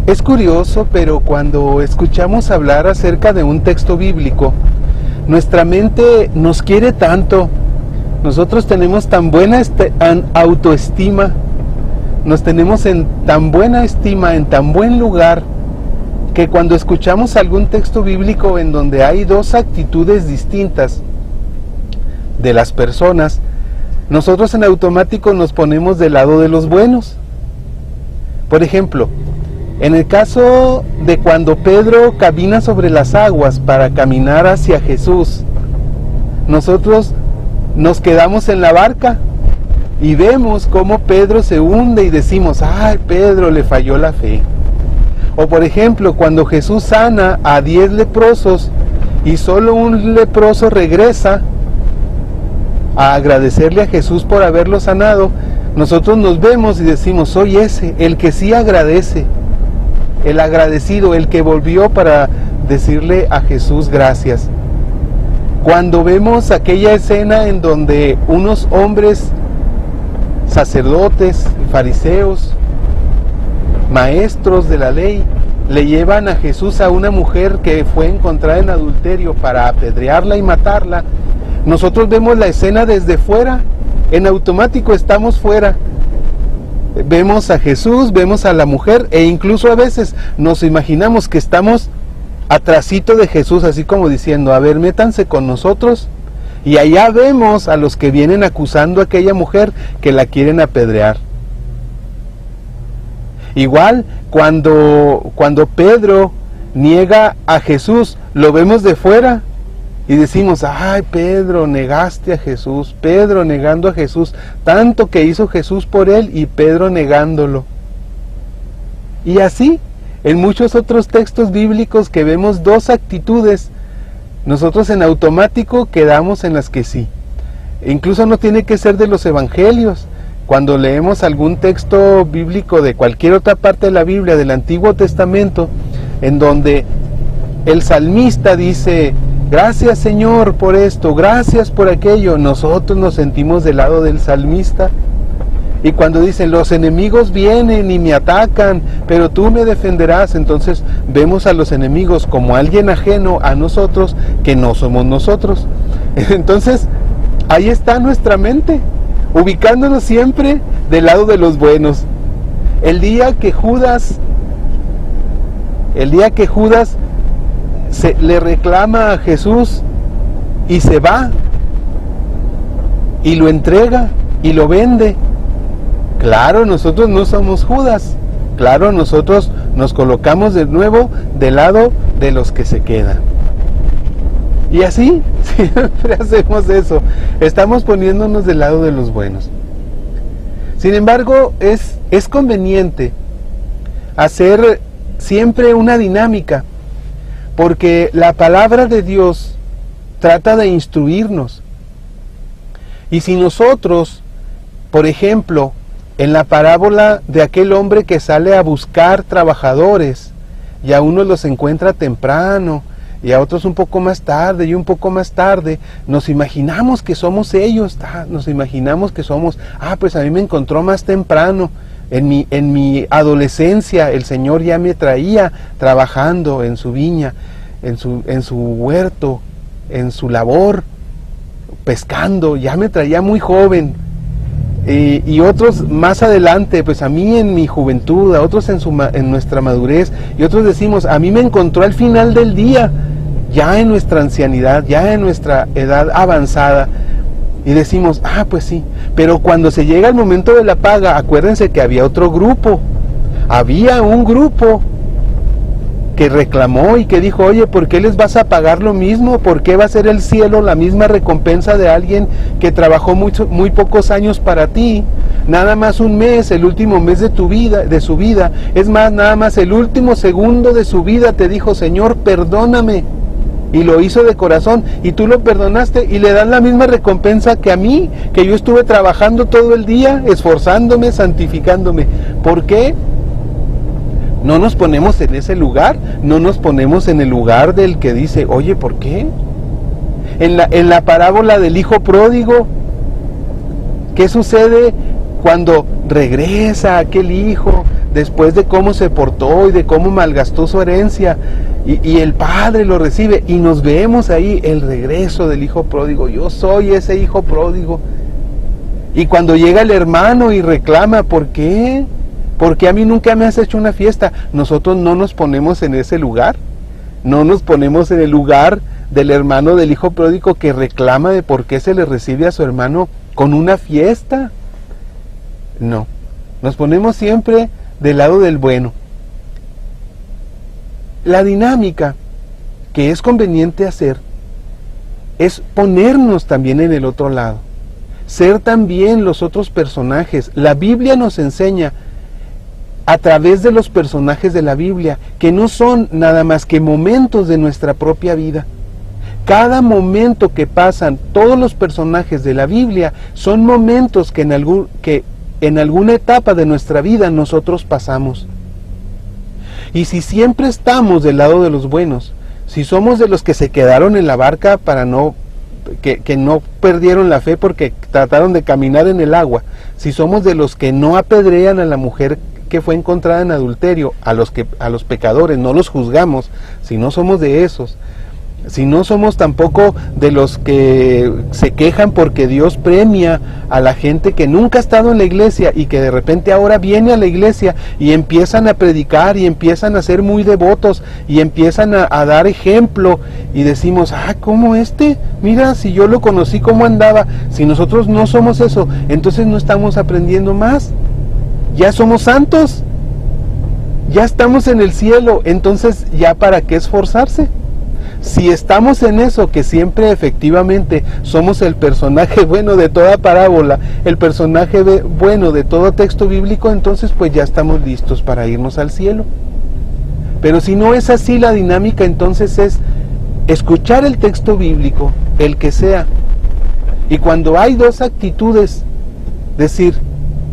Es curioso, pero cuando escuchamos hablar acerca de un texto bíblico, nuestra mente nos quiere tanto, nosotros tenemos tan buena autoestima, nos tenemos en tan buena estima, en tan buen lugar, que cuando escuchamos algún texto bíblico en donde hay dos actitudes distintas de las personas, nosotros en automático nos ponemos del lado de los buenos. Por ejemplo, en el caso de cuando Pedro camina sobre las aguas para caminar hacia Jesús, nosotros nos quedamos en la barca y vemos cómo Pedro se hunde y decimos, ¡ay, Pedro, le falló la fe! O por ejemplo, cuando Jesús sana a 10 leprosos y solo un leproso regresa a agradecerle a Jesús por haberlo sanado, nosotros nos vemos y decimos, soy ese, el que sí agradece, el agradecido, el que volvió para decirle a Jesús gracias. Cuando vemos aquella escena en donde unos hombres sacerdotes, fariseos, maestros de la ley, le llevan a Jesús a una mujer que fue encontrada en adulterio para apedrearla y matarla, nosotros vemos la escena desde fuera, en automático estamos fuera. Vemos a Jesús, vemos a la mujer e incluso a veces nos imaginamos que estamos atrasito de Jesús, así como diciendo, a ver, métanse con nosotros. Y allá vemos a los que vienen acusando a aquella mujer que la quieren apedrear. Igual, cuando Pedro niega a Jesús, lo vemos de fuera y decimos, ay, Pedro, negaste a Jesús, Pedro negando a Jesús, tanto que hizo Jesús por él y Pedro negándolo. Y así, en muchos otros textos bíblicos que vemos dos actitudes, nosotros en automático quedamos en las que sí. Incluso no tiene que ser de los evangelios. Cuando leemos algún texto bíblico de cualquier otra parte de la Biblia, del Antiguo Testamento, en donde el salmista dice, gracias Señor por esto, gracias por aquello, nosotros nos sentimos del lado del salmista. Y cuando dicen, los enemigos vienen y me atacan, pero tú me defenderás, entonces vemos a los enemigos como alguien ajeno a nosotros, que no somos nosotros. Entonces, ahí está nuestra mente, ubicándonos siempre del lado de los buenos. El día que Judas le reclama a Jesús y se va y lo entrega y lo vende, claro, nosotros no somos Judas, claro, nosotros nos colocamos de nuevo del lado de los que se quedan. Y así siempre hacemos eso, estamos poniéndonos del lado de los buenos. Sin embargo, es conveniente hacer siempre una dinámica, porque la palabra de Dios trata de instruirnos. Y si nosotros, por ejemplo, en la parábola de aquel hombre que sale a buscar trabajadores, y a unos los encuentra temprano, y a otros un poco más tarde, y un poco más tarde, nos imaginamos que somos ellos, nos imaginamos que somos, pues a mí me encontró más temprano, en mi adolescencia el Señor ya me traía trabajando en su viña, en su huerto, en su labor, pescando, ya me traía muy joven. Y otros más adelante, pues a mí en mi juventud, a otros en nuestra madurez, y otros decimos, a mí me encontró al final del día, ya en nuestra ancianidad, ya en nuestra edad avanzada, y decimos, pues sí, pero cuando se llega el momento de la paga, acuérdense que había otro grupo, había un grupo que reclamó y que dijo, oye, ¿por qué les vas a pagar lo mismo? ¿Por qué va a ser el cielo la misma recompensa de alguien que trabajó muy pocos años para ti? Nada más un mes, el último mes de su vida, es más, nada más el último segundo de su vida te dijo, Señor, perdóname. Y lo hizo de corazón, y tú lo perdonaste, y le dan la misma recompensa que a mí, que yo estuve trabajando todo el día, esforzándome, santificándome. ¿Por qué? No nos ponemos en ese lugar, no nos ponemos en el lugar del que dice, oye, ¿por qué? En la parábola del hijo pródigo, ¿qué sucede cuando regresa aquel hijo después de cómo se portó y de cómo malgastó su herencia, y el padre lo recibe, y nos vemos ahí el regreso del hijo pródigo. Yo soy ese hijo pródigo. Y cuando llega el hermano y reclama, ¿por qué? ¿Por qué a mí nunca me has hecho una fiesta? Nosotros no nos ponemos en ese lugar, no nos ponemos en el lugar del hermano del hijo pródigo que reclama de por qué se le recibe a su hermano con una fiesta. No, nos ponemos siempre del lado del bueno. La dinámica que es conveniente hacer es ponernos también en el otro lado, ser también los otros personajes. La Biblia nos enseña a través de los personajes de la Biblia que no son nada más que momentos de nuestra propia vida. Cada momento que pasan todos los personajes de la Biblia son momentos que en alguna etapa de nuestra vida nosotros pasamos. Y si siempre estamos del lado de los buenos, si somos de los que se quedaron en la barca para que no perdieron la fe porque trataron de caminar en el agua, si somos de los que no apedrean a la mujer que fue encontrada en adulterio, a los pecadores no los juzgamos, si no somos de esos, si no somos tampoco de los que se quejan porque Dios premia a la gente que nunca ha estado en la iglesia y que de repente ahora viene a la iglesia y empiezan a predicar y empiezan a ser muy devotos y empiezan a dar ejemplo, y decimos, ¿cómo mira, si yo lo conocí, cómo andaba. Si nosotros no somos eso, entonces no estamos aprendiendo más, ya somos santos, ya estamos en el cielo, entonces ya para qué esforzarse. Si estamos en eso, que siempre efectivamente somos el personaje bueno de toda parábola, el personaje bueno de todo texto bíblico, entonces pues ya estamos listos para irnos al cielo. Pero si no es así la dinámica, entonces es escuchar el texto bíblico, el que sea, y cuando hay dos actitudes, decir,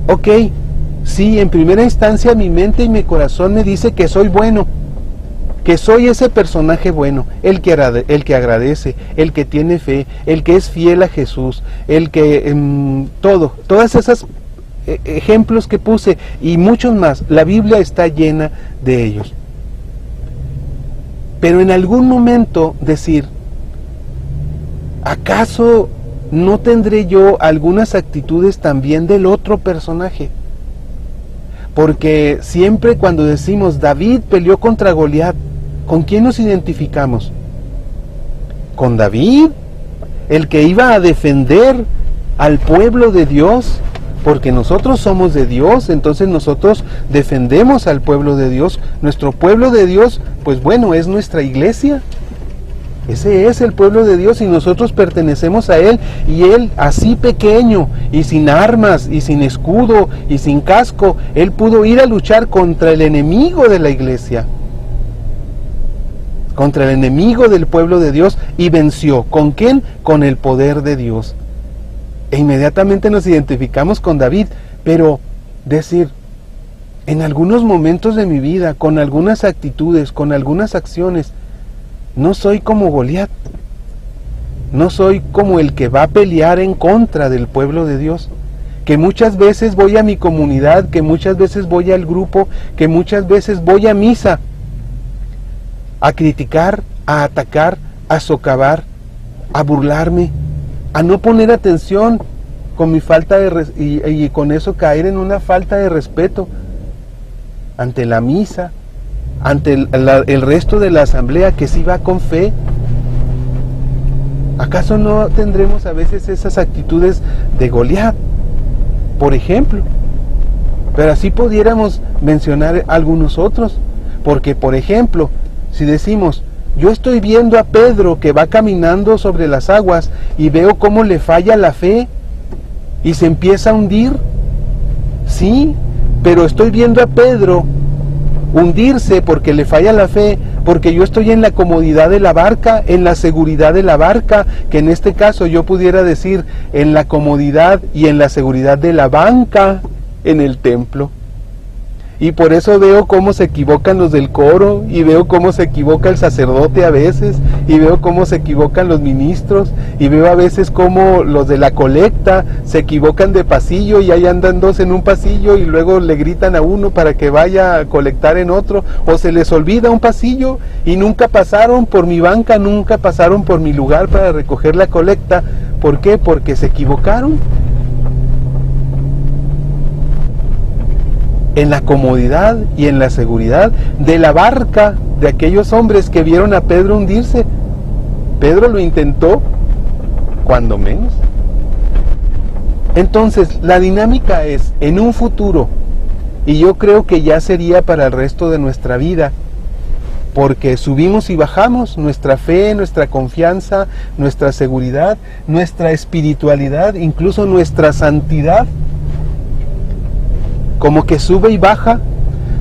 ok, sí, en primera instancia mi mente y mi corazón me dice que soy bueno, que soy ese personaje bueno, el que agradece, el que tiene fe, el que es fiel a Jesús, el que todas esas ejemplos que puse y muchos más, la Biblia está llena de ellos. Pero en algún momento decir, ¿acaso no tendré yo algunas actitudes también del otro personaje? Porque siempre cuando decimos David peleó contra Goliat, ¿con quién nos identificamos? ¿Con David? El que iba a defender al pueblo de Dios, porque nosotros somos de Dios, entonces nosotros defendemos al pueblo de Dios. Nuestro pueblo de Dios, pues bueno, es nuestra iglesia. Ese es el pueblo de Dios y nosotros pertenecemos a Él, y Él así pequeño y sin armas y sin escudo y sin casco, Él pudo ir a luchar contra el enemigo de la iglesia, contra el enemigo del pueblo de Dios, y venció. ¿Con quién? Con el poder de Dios. E inmediatamente nos identificamos con David, pero decir, en algunos momentos de mi vida, con algunas actitudes, con algunas acciones, no soy como Goliat, no soy como el que va a pelear en contra del pueblo de Dios, que muchas veces voy a mi comunidad, que muchas veces voy al grupo, que muchas veces voy a misa, a criticar, a atacar, a socavar, a burlarme, a no poner atención con mi falta de y con eso caer en una falta de respeto ante la misa, ante el resto de la asamblea que sí va con fe. ¿Acaso no tendremos a veces esas actitudes de Goliat, por ejemplo? Pero así pudiéramos mencionar algunos otros, porque por ejemplo, si decimos, yo estoy viendo a Pedro que va caminando sobre las aguas y veo cómo le falla la fe y se empieza a hundir, sí, pero estoy viendo a Pedro hundirse porque le falla la fe, porque yo estoy en la comodidad de la barca, en la seguridad de la barca, que en este caso yo pudiera decir en la comodidad y en la seguridad de la banca en el templo. Y por eso veo cómo se equivocan los del coro, y veo cómo se equivoca el sacerdote a veces, y veo cómo se equivocan los ministros, y veo a veces cómo los de la colecta se equivocan de pasillo y ahí andan dos en un pasillo y luego le gritan a uno para que vaya a colectar en otro, o se les olvida un pasillo y nunca pasaron por mi banca, nunca pasaron por mi lugar para recoger la colecta. ¿Por qué? Porque se equivocaron. En la comodidad y en la seguridad de la barca de aquellos hombres que vieron a Pedro hundirse. Pedro lo intentó, cuando menos. Entonces, la dinámica es, en un futuro, y yo creo que ya sería para el resto de nuestra vida, porque subimos y bajamos, nuestra fe, nuestra confianza, nuestra seguridad, nuestra espiritualidad, incluso nuestra santidad, como que sube y baja.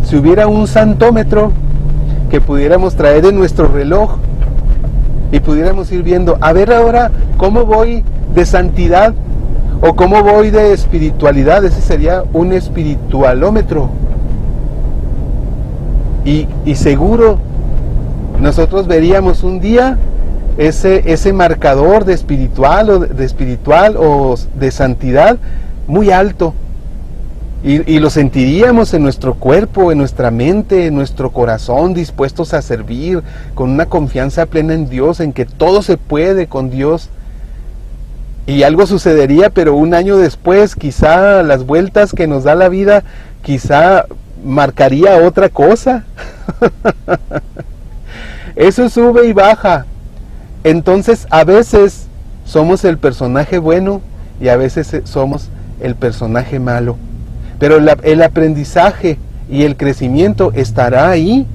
Si hubiera un santómetro que pudiéramos traer en nuestro reloj y pudiéramos ir viendo, a ver ahora cómo voy de santidad o cómo voy de espiritualidad, ese sería un espiritualómetro. Y seguro nosotros veríamos un día ese marcador de espiritual o de santidad muy alto. Y lo sentiríamos en nuestro cuerpo, en nuestra mente, en nuestro corazón, dispuestos a servir, con una confianza plena en Dios, en que todo se puede con Dios. Y algo sucedería, pero un año después, quizá las vueltas que nos da la vida, quizá marcaría otra cosa. Eso sube y baja. Entonces, a veces somos el personaje bueno y a veces somos el personaje malo. Pero el aprendizaje y el crecimiento estará ahí,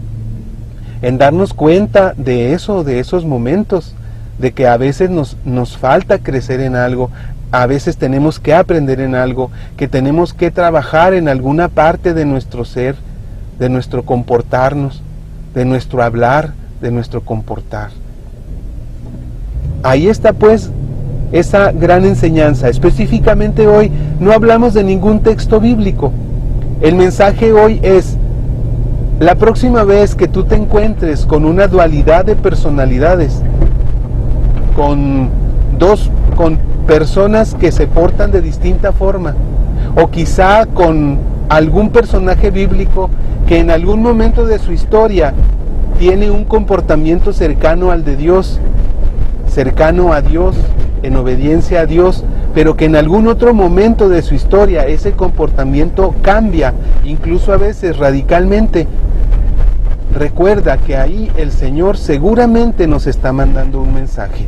en darnos cuenta de eso, de esos momentos, de que a veces nos falta crecer en algo, a veces tenemos que aprender en algo, que tenemos que trabajar en alguna parte de nuestro ser, de nuestro comportarnos, de nuestro hablar, de nuestro comportar. Ahí está pues esa gran enseñanza. Específicamente hoy no hablamos de ningún texto bíblico. El mensaje hoy es: la próxima vez que tú te encuentres con una dualidad de personalidades, con personas que se portan de distinta forma, o quizá con algún personaje bíblico que en algún momento de su historia tiene un comportamiento cercano al de Dios, cercano a Dios, en obediencia a Dios, pero que en algún otro momento de su historia ese comportamiento cambia, incluso a veces radicalmente. Recuerda que ahí el Señor seguramente nos está mandando un mensaje.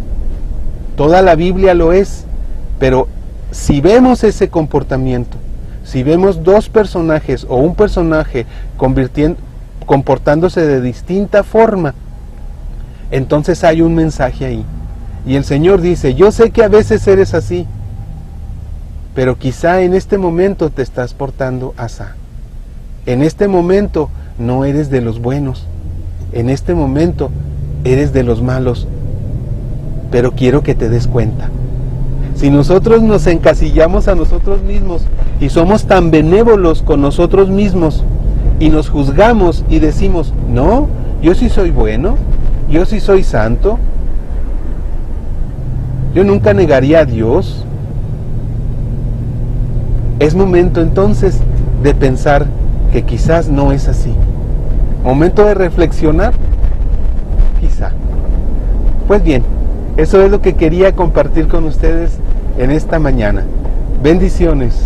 Toda la Biblia lo es, pero si vemos ese comportamiento, si vemos dos personajes o un personaje comportándose de distinta forma, entonces hay un mensaje ahí. Y el Señor dice: yo sé que a veces eres así, pero quizá en este momento te estás portando asá. En este momento no eres de los buenos, en este momento eres de los malos, pero quiero que te des cuenta. Si nosotros nos encasillamos a nosotros mismos y somos tan benévolos con nosotros mismos y nos juzgamos y decimos: no, yo sí soy bueno, yo sí soy santo, yo nunca negaría a Dios, es momento entonces de pensar que quizás no es así. Momento de reflexionar, quizá. Pues bien, eso es lo que quería compartir con ustedes en esta mañana. Bendiciones.